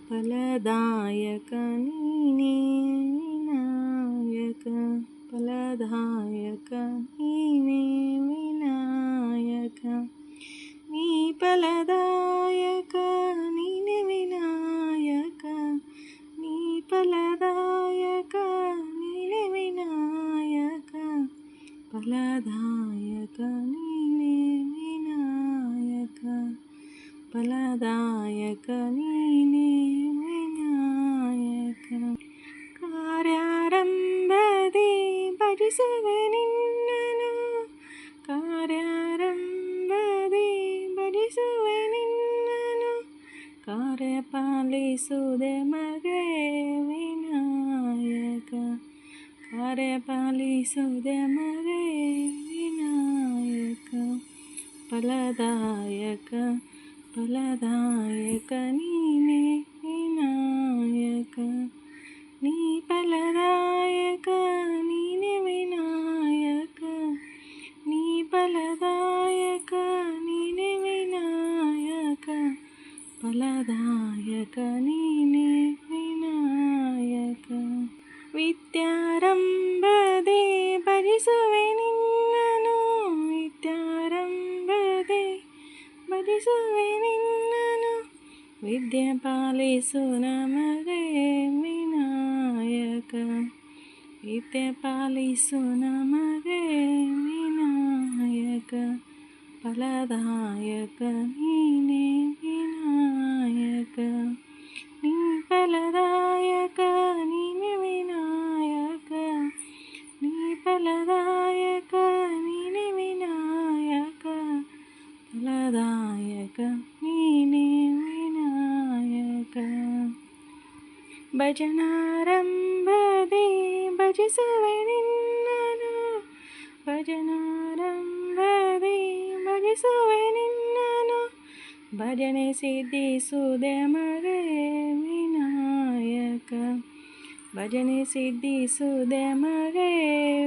ఫలదాయక నీనే వినాయక ఫలదాయక నీనే వినాయక నీ ఫలదాయక నీనే వినాయక నీ ఫలదాయక నీనే వినాయక ఫలదాయక నీనే వినాయక ఫలదాయక నీనే వినాయక ಕಾರ್ಯಾರಂಭದಿ ಭಜಿಸುವೆ ನಿನ್ನನು ಕಾರ್ಯಾರಂಭದಿ ಭಜಿಸುವೆ ನಿನ್ನನು ಕಾರ್ಯಪಾಲಿಸುವುದೇ ಮಗೆ ವಿನಾಯಕ ಕಾರ್ಯಪಾಲಿಸುವುದೇ ಮಗೆ ವಿನಾಯಕ ಫಲದಾಯಕ ಫಲದಾಯಕ ನೀನೇ ವಿನಾಯಕ నీ ఫలదాయక నీనే వినాయక నీ ఫలదాయక నీనే వినాయక ఫలదాయక నీనే వినాయక విద్యారంభదే భజిಸುವೆ ನಿನ್ನನು ವಿದ್ಯಾರಂಭದೇ ಭಜಿಸುವೆ ನಿನ್ನನು ವಿದ್ಯೆ ಪಾಲಿಸು ನಮಗೆ ವಿನಾಯಕ ವಿದ್ಯೆ ಪಾಲಿಸು ನಮಗೆ ವಿನಾಯಕ ಫಲದಾಯಕ ನೀನೇ ವಿನಾಯಕ ನೀ ಫಲದಾಯಕ ನೀನೇ ವಿನಾಯಕ ನೀ ಫಲದಾಯಕ ನೀನೇ ವಿನಾಯಕ ಫಲದಾಯಕ ನೀನೇ ವಿನಾಯಕ ಭಜನಾರಂಭದಿ ಭಜಿಸುವೆ ನಿನ್ನನು ಭಜನಾರಂಭದಿ ಭಜಿಸುವೆ ನಿನ್ನನು ಭಜನೆ ಸಿದ್ಧಿಸುವುದೇ ಮಗೆ ವಿನಾಯಕ ಭಜನೆ ಸಿದ್ಧಿಸುವುದೇ ಮಗೆ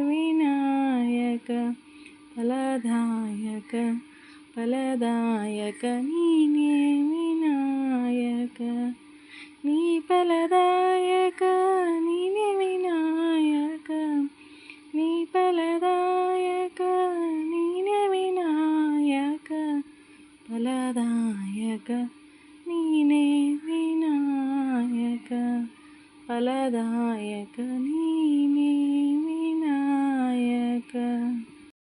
ವಿನಾಯಕ ಫಲದಾಯಕ ಫಲದಾಯಕ ನೀನೇ ವಿನಾಯಕ ನೀ ಫಲದಾಯಕ ನೀನೇ ವಿನಾಯಕ ನೀ ಫಲದಾಯಕ ನೀನೇ ವಿನಾಯಕ ಫಲದಾಯಕ ನೀನೇ ವಿನಾಯಕ ಫಲದಾಯಕ